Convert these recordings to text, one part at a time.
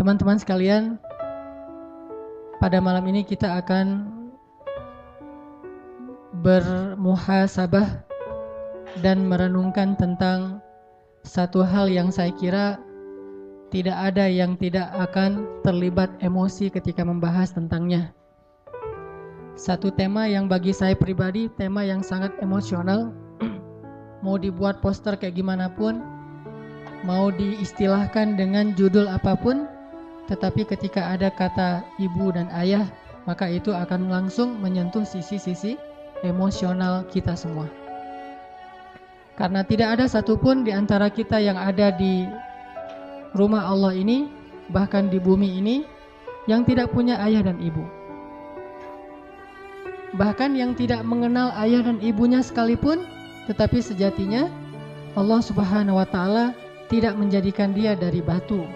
Teman-teman sekalian, pada malam ini kita akan bermuhasabah dan merenungkan tentang satu hal yang saya kira tidak ada yang tidak akan terlibat emosi ketika membahas tentangnya. Satu tema yang bagi saya pribadi, tema yang sangat emosional. Mau dibuat poster kayak gimana pun, mau diistilahkan dengan judul apapun, tetapi ketika ada kata ibu dan ayah, maka itu akan langsung menyentuh sisi-sisi emosional kita semua. Karena tidak ada satupun di antara kita yang ada di rumah Allah ini, bahkan di bumi ini, yang tidak punya ayah dan ibu. Bahkan yang tidak mengenal ayah dan ibunya sekalipun, tetapi sejatinya Allah Subhanahu wa Ta'ala tidak menjadikan dia dari batu.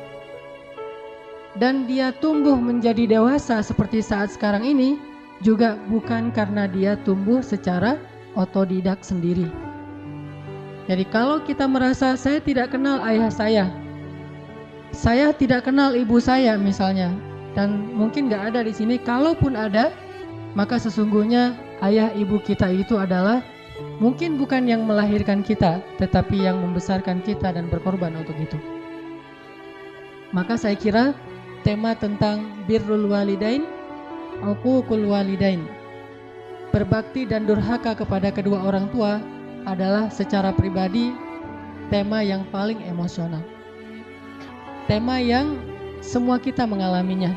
Dan dia tumbuh menjadi dewasa seperti saat sekarang ini juga bukan karena dia tumbuh secara otodidak sendiri. Jadi kalau kita merasa saya tidak kenal ayah saya tidak kenal ibu saya misalnya, dan mungkin gak ada di sini, kalaupun ada, maka sesungguhnya ayah ibu kita itu adalah mungkin bukan yang melahirkan kita, tetapi yang membesarkan kita dan berkorban untuk itu. Maka saya kira tema tentang birrul walidain, uququl walidain, berbakti dan durhaka kepada kedua orang tua adalah secara pribadi tema yang paling emosional. Tema yang semua kita mengalaminya.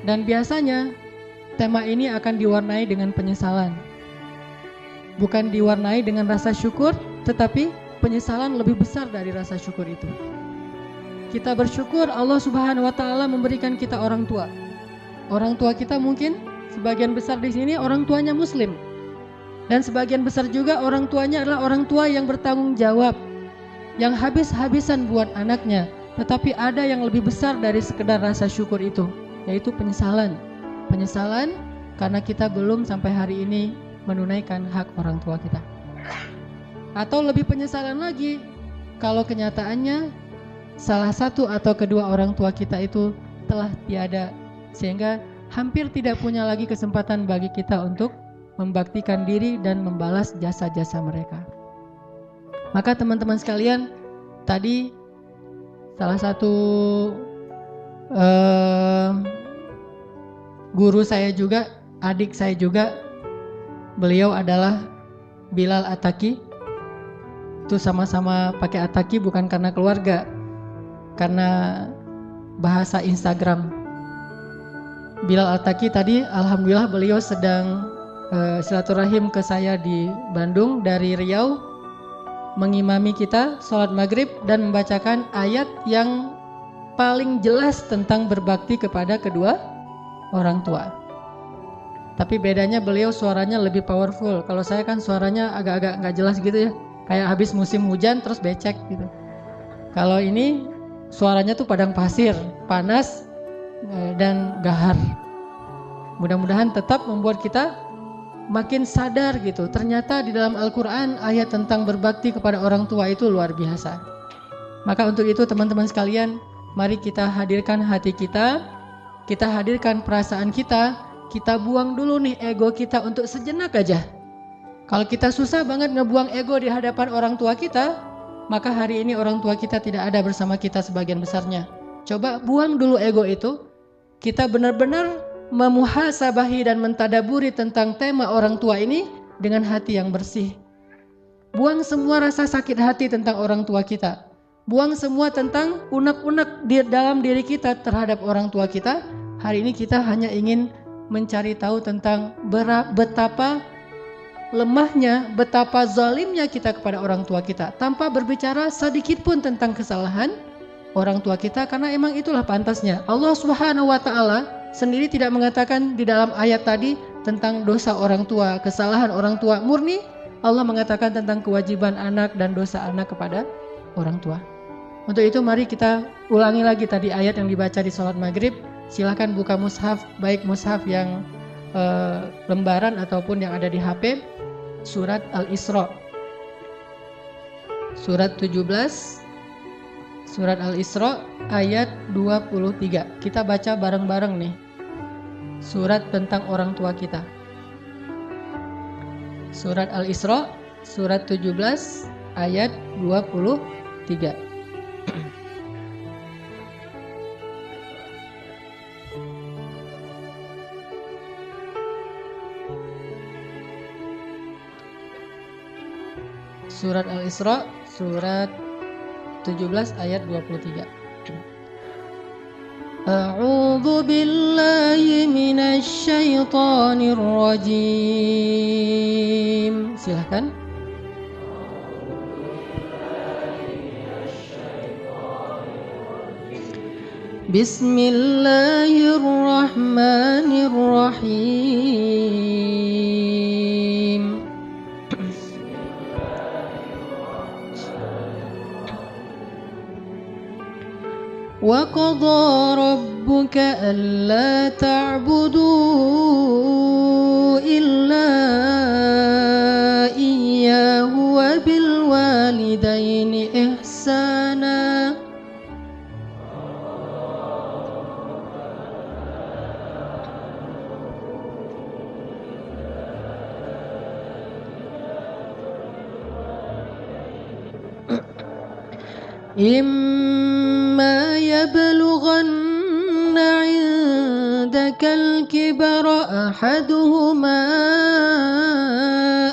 Dan biasanya tema ini akan diwarnai dengan penyesalan. Bukan diwarnai dengan rasa syukur, tetapi penyesalan lebih besar dari rasa syukur itu. Kita bersyukur Allah Subhanahu wa Ta'ala memberikan kita orang tua. Orang tua kita mungkin sebagian besar di sini orang tuanya muslim. Dan sebagian besar juga orang tuanya adalah orang tua yang bertanggung jawab, yang habis-habisan buat anaknya. Tetapi ada yang lebih besar dari sekedar rasa syukur itu, yaitu penyesalan. Penyesalan karena kita belum sampai hari ini menunaikan hak orang tua kita. Atau lebih penyesalan lagi kalau kenyataannya salah satu atau kedua orang tua kita itu telah tiada, sehingga hampir tidak punya lagi kesempatan bagi kita untuk membaktikan diri dan membalas jasa-jasa mereka. Maka teman-teman sekalian, tadi salah satu guru saya juga, adik saya juga, beliau adalah Bilal Attaqi. Itu sama-sama pakai Attaqi bukan karena keluarga, karena bahasa Instagram. Bilal Attaqi tadi alhamdulillah beliau sedang silaturahim ke saya di Bandung dari Riau, mengimami kita sholat maghrib dan membacakan ayat yang paling jelas tentang berbakti kepada kedua orang tua. Tapi bedanya beliau suaranya lebih powerful. Kalau saya kan suaranya agak-agak gak jelas gitu ya, kayak habis musim hujan terus becek gitu. Kalau ini suaranya tuh padang pasir, panas dan gahar. Mudah-mudahan tetap membuat kita makin sadar gitu. Ternyata di dalam Al-Quran ayat tentang berbakti kepada orang tua itu luar biasa. Maka untuk itu teman-teman sekalian, mari kita hadirkan hati kita hadirkan perasaan kita buang dulu nih ego kita untuk sejenak aja. Kalau kita susah banget ngebuang ego di hadapan orang tua kita, maka hari ini orang tua kita tidak ada bersama kita sebagian besarnya. Coba buang dulu ego itu. Kita benar-benar memuhasabahi dan mentadaburi tentang tema orang tua ini dengan hati yang bersih. Buang semua rasa sakit hati tentang orang tua kita. Buang semua tentang unek-unek di dalam diri kita terhadap orang tua kita. Hari ini kita hanya ingin mencari tahu tentang betapa lemahnya, betapa zalimnya kita kepada orang tua kita, tanpa berbicara sedikit pun tentang kesalahan orang tua kita, karena emang itulah pantasnya. Allah Subhanahu wa Ta'ala sendiri tidak mengatakan di dalam ayat tadi tentang dosa orang tua, kesalahan orang tua. Murni Allah mengatakan tentang kewajiban anak dan dosa anak kepada orang tua. Untuk itu mari kita ulangi lagi tadi ayat yang dibaca di sholat maghrib. Silakan buka mushaf, baik mushaf yang lembaran ataupun yang ada di HP. Surat Al-Isra, surat 17, Surat Al-Isra ayat 23. Kita baca bareng-bareng nih. Surat tentang orang tua kita. Surat Al-Isra surat 17 ayat 23. Surat Al-Isra surat 17 ayat 23. A'udzu billahi minasy syaithanir rajim. Silakan. Bismillahirrahmanirrahim. وَقَضَى رَبُّكَ أَلَّا تَعْبُدُوا إِلَّا إِيَّاهُ وَبِالْوَالِدَيْنِ إِحْسَانًا. إِمَّا يَبْلُغَنَّ عِندَكَ الْكِبَرَ أَحَدُهُمَا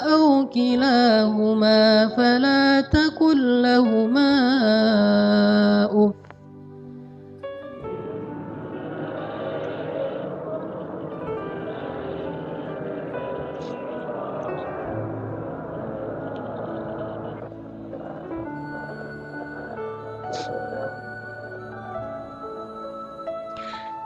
أَوْ كِلَاهُمَا فَلَا تَقُل لَّهُمَا أُفٍّ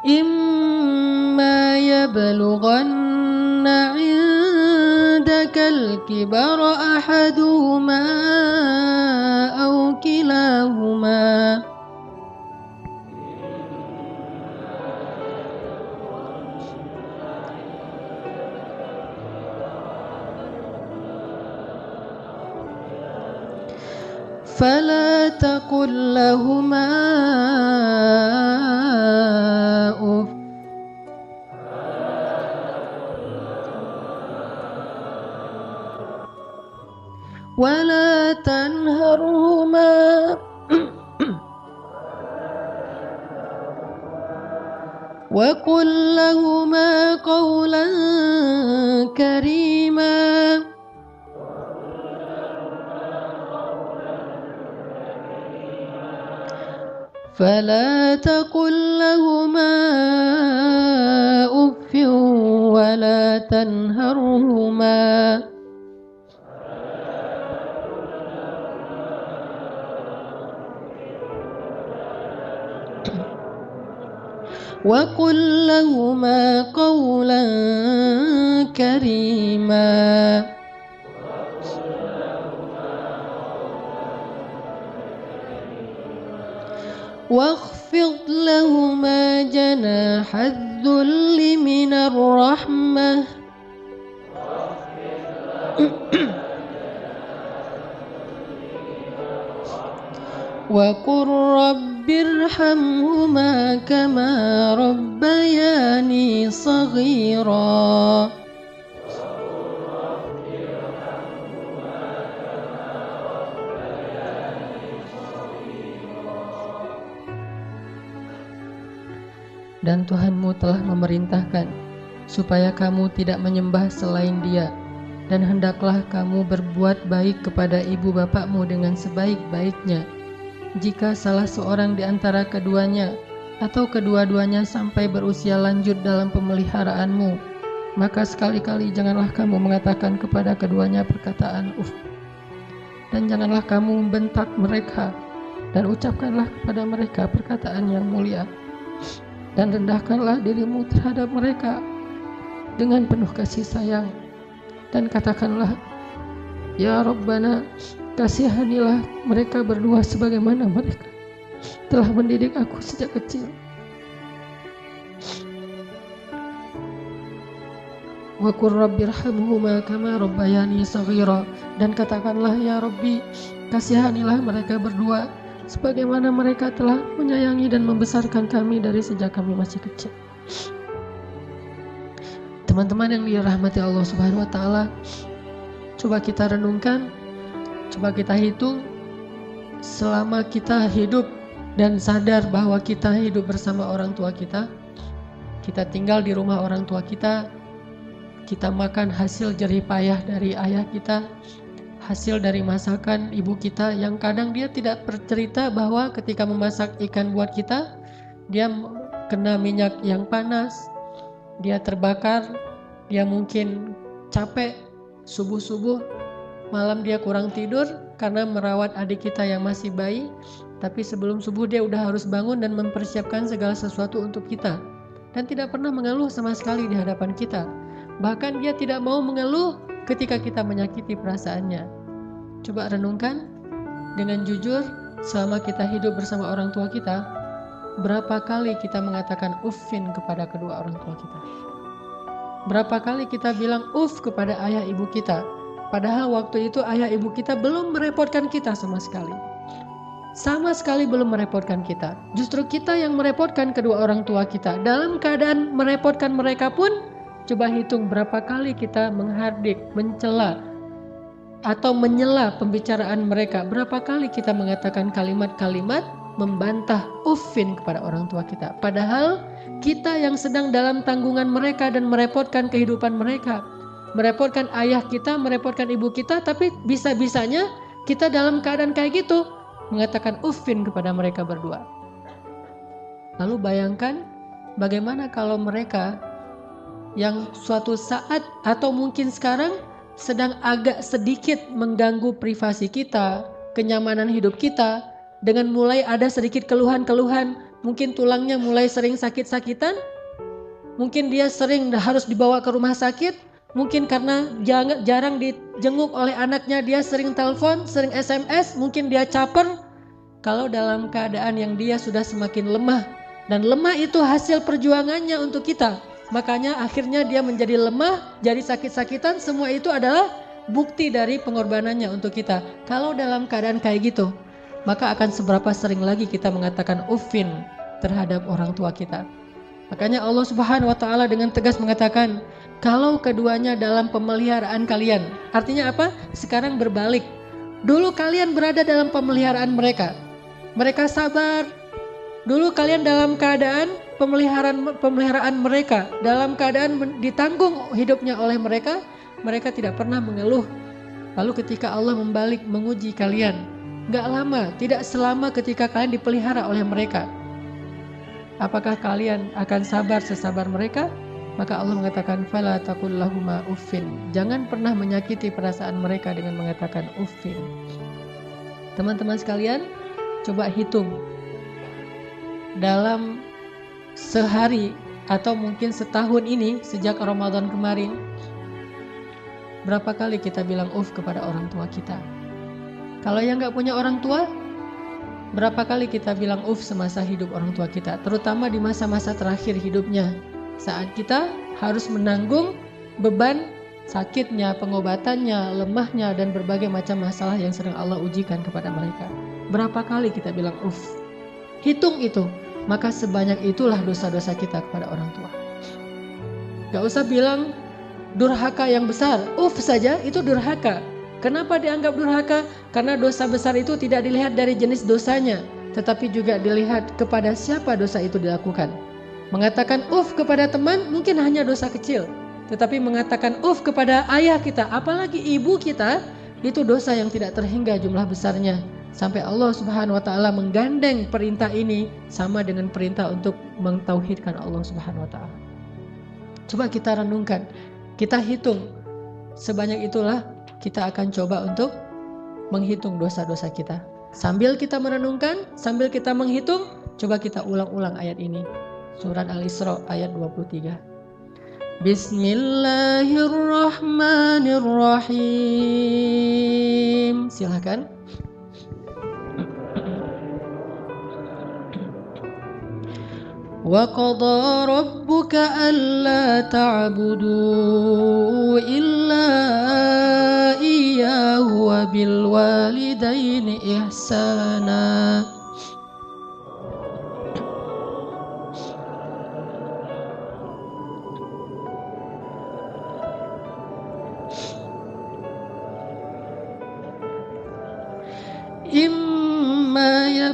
إِمَّا يَبْلُغَنَّ عِندَكَ الْكِبَرَ أَحَدُهُمَا أَوْ كِلَاهُمَا فلا تقل لهما أف ولا تنهرهما وقل لهما قولا كريما فلا تقل لهما أف ولا تنهرهما وقل لهما قولا كريما واخفض لهما جناح الذل من الرحمة وقل رب ارحمهما كما ربياني صغيرا Dan Tuhanmu telah memerintahkan supaya kamu tidak menyembah selain Dia, dan hendaklah kamu berbuat baik kepada ibu bapakmu dengan sebaik-baiknya. Jika salah seorang di antara keduanya atau kedua-duanya sampai berusia lanjut dalam pemeliharaanmu, maka sekali-kali janganlah kamu mengatakan kepada keduanya perkataan uf, dan janganlah kamu membentak mereka, dan ucapkanlah kepada mereka perkataan yang mulia. Dan rendahkanlah dirimu terhadap mereka dengan penuh kasih sayang, dan katakanlah, Ya Rabbana, kasihanilah mereka berdua sebagaimana mereka telah mendidik aku sejak kecil. Wa qur rabbirhamhuma kama rabbayani shaghira, dan katakanlah, Ya Rabbi, kasihanilah mereka berdua sebagaimana mereka telah menyayangi dan membesarkan kami dari sejak kami masih kecil. Teman-teman yang dirahmati Allah Subhanahu wa taala, coba kita renungkan, coba kita hitung selama kita hidup dan sadar bahwa kita hidup bersama orang tua kita tinggal di rumah orang tua kita makan hasil jerih payah dari ayah kita, hasil dari masakan ibu kita yang kadang dia tidak bercerita bahwa ketika memasak ikan buat kita, dia kena minyak yang panas, dia terbakar, dia mungkin capek, subuh-subuh, malam dia kurang tidur karena merawat adik kita yang masih bayi, tapi sebelum subuh dia udah harus bangun dan mempersiapkan segala sesuatu untuk kita. Dan tidak pernah mengeluh sama sekali di hadapan kita. Bahkan dia tidak mau mengeluh ketika kita menyakiti perasaannya. Coba renungkan dengan jujur, selama kita hidup bersama orang tua kita, berapa kali kita mengatakan uffin kepada kedua orang tua kita? Berapa kali kita bilang uff kepada ayah ibu kita? Padahal waktu itu ayah ibu kita belum merepotkan kita sama sekali. Sama sekali belum merepotkan kita. Justru kita yang merepotkan kedua orang tua kita. Dalam keadaan merepotkan mereka pun, coba hitung berapa kali kita menghardik, mencela, atau menyela pembicaraan mereka. Berapa kali kita mengatakan kalimat-kalimat membantah uffin kepada orang tua kita. Padahal kita yang sedang dalam tanggungan mereka dan merepotkan kehidupan mereka. Merepotkan ayah kita, merepotkan ibu kita, tapi bisa-bisanya kita dalam keadaan kayak gitu mengatakan uffin kepada mereka berdua. Lalu bayangkan bagaimana kalau mereka yang suatu saat atau mungkin sekarang sedang agak sedikit mengganggu privasi kita, kenyamanan hidup kita, dengan mulai ada sedikit keluhan-keluhan, mungkin tulangnya mulai sering sakit-sakitan, mungkin dia sering harus dibawa ke rumah sakit, mungkin karena jarang dijenguk oleh anaknya, dia sering telepon, sering SMS, mungkin dia caper. Kalau dalam keadaan yang dia sudah semakin lemah, dan lemah itu hasil perjuangannya untuk kita, makanya akhirnya dia menjadi lemah, jadi sakit-sakitan, semua itu adalah bukti dari pengorbanannya untuk kita. Kalau dalam keadaan kayak gitu, maka akan seberapa sering lagi kita mengatakan uffin terhadap orang tua kita. Makanya Allah Subhanahu wa taala dengan tegas mengatakan, kalau keduanya dalam pemeliharaan kalian. Artinya apa? Sekarang berbalik. Dulu kalian berada dalam pemeliharaan mereka. Mereka sabar. Dulu kalian dalam keadaan pemeliharaan mereka, dalam keadaan ditanggung hidupnya oleh mereka, mereka tidak pernah mengeluh. Lalu ketika Allah membalik menguji kalian, gak lama, tidak selama ketika kalian dipelihara oleh mereka, apakah kalian akan sabar sesabar mereka? Maka Allah mengatakan fala taqul lahuma uffin. Jangan pernah menyakiti perasaan mereka dengan mengatakan uffin. Teman-teman sekalian, coba hitung dalam sehari atau mungkin setahun ini sejak Ramadan kemarin, berapa kali kita bilang uff kepada orang tua kita? Kalau yang gak punya orang tua, berapa kali kita bilang uff semasa hidup orang tua kita? Terutama di masa-masa terakhir hidupnya, saat kita harus menanggung beban sakitnya, pengobatannya, lemahnya, dan berbagai macam masalah yang sering Allah ujikan kepada mereka. Berapa kali kita bilang uff? Hitung itu, maka sebanyak itulah dosa-dosa kita kepada orang tua. Gak usah bilang durhaka yang besar, uff saja itu durhaka. Kenapa dianggap durhaka? Karena dosa besar itu tidak dilihat dari jenis dosanya, tetapi juga dilihat kepada siapa dosa itu dilakukan. Mengatakan uff kepada teman mungkin hanya dosa kecil, tetapi mengatakan uff kepada ayah kita, apalagi ibu kita, itu dosa yang tidak terhingga jumlah besarnya. Sampai Allah Subhanahu wa taala menggandeng perintah ini sama dengan perintah untuk mentauhidkan Allah Subhanahu wa taala. Coba kita renungkan, kita hitung. Sebanyak itulah kita akan coba untuk menghitung dosa-dosa kita. Sambil kita merenungkan, sambil kita menghitung, coba kita ulang-ulang ayat ini. Surat Al-Isra ayat 23. Bismillahirrahmanirrahim. Silakan. وَقَضَى رَبُّكَ أَلَّا تَعْبُدُوا إِلَّا إِيَّاهُ وَبِالْوَالِدَيْنِ إِحْسَانًا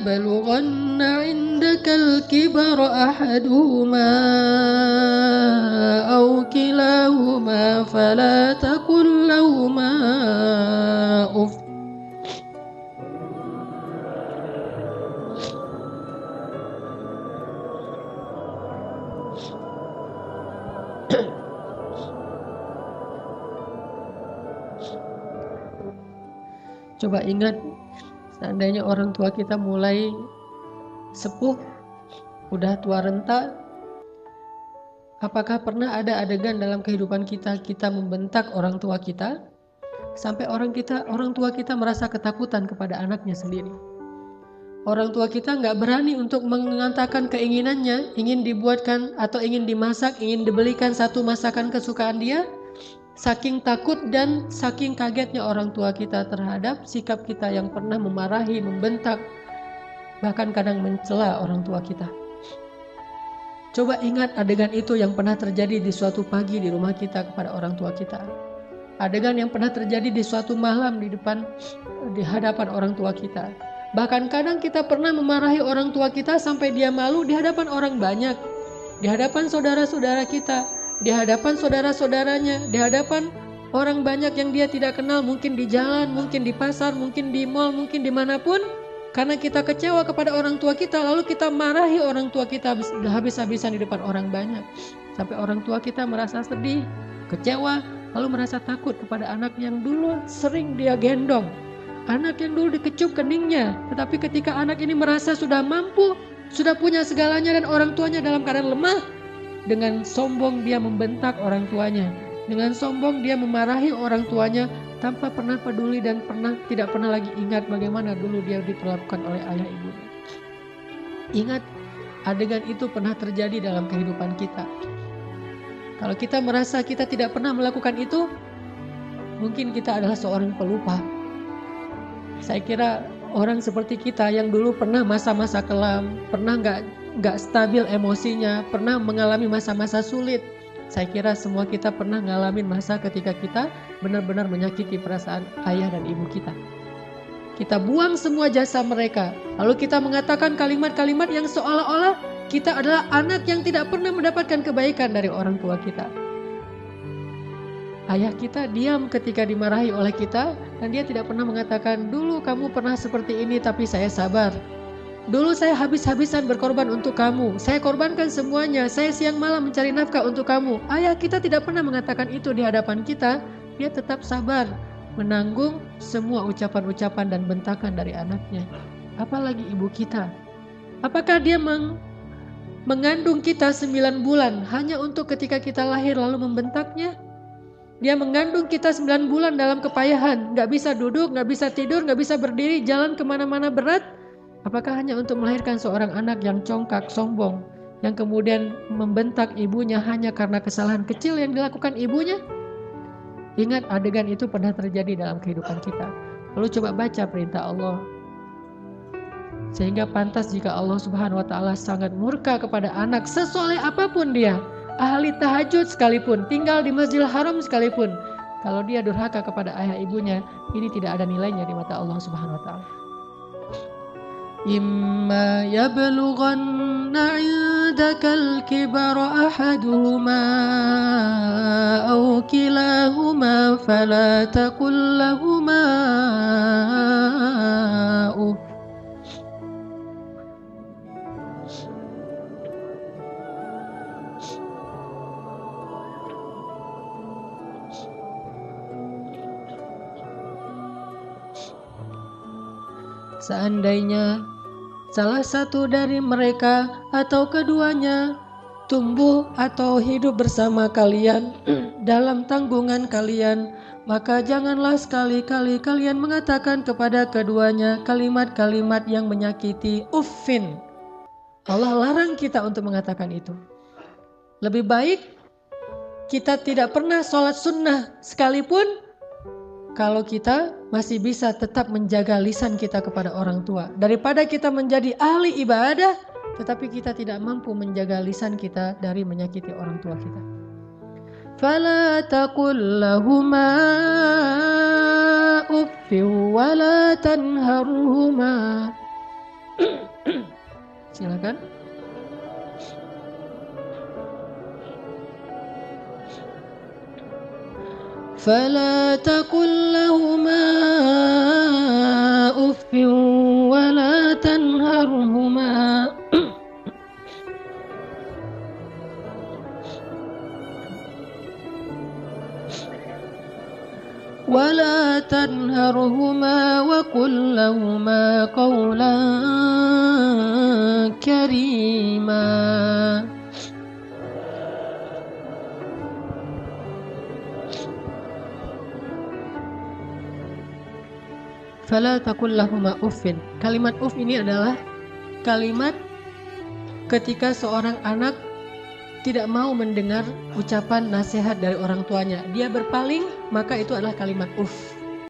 يبلغن عندك الكبر أحدهما أو كلاهما فلا تقل لهما أف. Coba ingat, seandainya orang tua kita mulai sepuh, udah tua renta, apakah pernah ada adegan dalam kehidupan kita membentak orang tua kita sampai orang tua kita merasa ketakutan kepada anaknya sendiri? Orang tua kita nggak berani untuk mengatakan keinginannya, ingin dibuatkan atau ingin dimasak, ingin dibelikan satu masakan kesukaan dia. Saking takut dan saking kagetnya orang tua kita terhadap sikap kita yang pernah memarahi, membentak, bahkan kadang mencela orang tua kita. Coba ingat adegan itu yang pernah terjadi di suatu pagi di rumah kita kepada orang tua kita. Adegan yang pernah terjadi di suatu malam di hadapan orang tua kita. Bahkan kadang kita pernah memarahi orang tua kita sampai dia malu di hadapan orang banyak, di hadapan saudara-saudara kita, di hadapan saudara-saudaranya, di hadapan orang banyak yang dia tidak kenal, mungkin di jalan, mungkin di pasar, mungkin di mall, mungkin dimanapun. Karena kita kecewa kepada orang tua kita, lalu kita marahi orang tua kita habis-habisan di depan orang banyak. Sampai orang tua kita merasa sedih, kecewa, lalu merasa takut kepada anak yang dulu sering dia gendong. Anak yang dulu dikecup keningnya, tetapi ketika anak ini merasa sudah mampu, sudah punya segalanya dan orang tuanya dalam keadaan lemah, dengan sombong dia membentak orang tuanya. Dengan sombong dia memarahi orang tuanya tanpa pernah peduli dan tidak pernah lagi ingat bagaimana dulu dia diperlakukan oleh ayah ibunya. Ingat, adegan itu pernah terjadi dalam kehidupan kita. Kalau kita merasa kita tidak pernah melakukan itu, mungkin kita adalah seorang pelupa. Saya kira orang seperti kita yang dulu pernah masa-masa kelam, pernah nggak stabil emosinya, pernah mengalami masa-masa sulit. Saya kira semua kita pernah ngalamin masa ketika kita benar-benar menyakiti perasaan ayah dan ibu kita. Kita buang semua jasa mereka, lalu kita mengatakan kalimat-kalimat yang seolah-olah kita adalah anak yang tidak pernah mendapatkan kebaikan dari orang tua kita. Ayah kita diam ketika dimarahi oleh kita, dan dia tidak pernah mengatakan, dulu kamu pernah seperti ini tapi saya sabar. Dulu saya habis-habisan berkorban untuk kamu, saya korbankan semuanya, saya siang malam mencari nafkah untuk kamu. Ayah kita tidak pernah mengatakan itu di hadapan kita. Dia tetap sabar menanggung semua ucapan-ucapan dan bentakan dari anaknya. Apalagi ibu kita. Apakah dia mengandung kita 9 bulan hanya untuk ketika kita lahir lalu membentaknya? Dia mengandung kita 9 bulan dalam kepayahan, gak bisa duduk, gak bisa tidur, gak bisa berdiri, jalan kemana-mana berat. Apakah hanya untuk melahirkan seorang anak yang congkak, sombong, yang kemudian membentak ibunya hanya karena kesalahan kecil yang dilakukan ibunya? Ingat, adegan itu pernah terjadi dalam kehidupan kita. Lalu coba baca perintah Allah. Sehingga pantas jika Allah Subhanahu wa Ta'ala sangat murka kepada anak sesoleh apapun dia, ahli tahajud sekalipun, tinggal di Masjidil Haram sekalipun, kalau dia durhaka kepada ayah ibunya, ini tidak ada nilainya di mata Allah Subhanahu wa Ta'ala. Imma yablughanna 'indakal kibara ahaduhuma aw kilahuma fala taqul lahumā uff. Seandainya salah satu dari mereka atau keduanya tumbuh atau hidup bersama kalian dalam tanggungan kalian, maka janganlah sekali-kali kalian mengatakan kepada keduanya kalimat-kalimat yang menyakiti. Uffin. Allah larang kita untuk mengatakan itu. Lebih baik kita tidak pernah sholat sunnah sekalipun, kalau kita masih bisa tetap menjaga lisan kita kepada orang tua, daripada kita menjadi ahli ibadah tetapi kita tidak mampu menjaga lisan kita dari menyakiti orang tua kita. Fala taqul lahumā uffin wa la tanharhumā. Silakan. فلا تقل لهما أف ولا تنهرهما وقل لهما قولا كريما. Fala taqul lahuma uffin. Kalimat uff ini adalah kalimat ketika seorang anak tidak mau mendengar ucapan nasihat dari orang tuanya. Dia berpaling, maka itu adalah kalimat uff.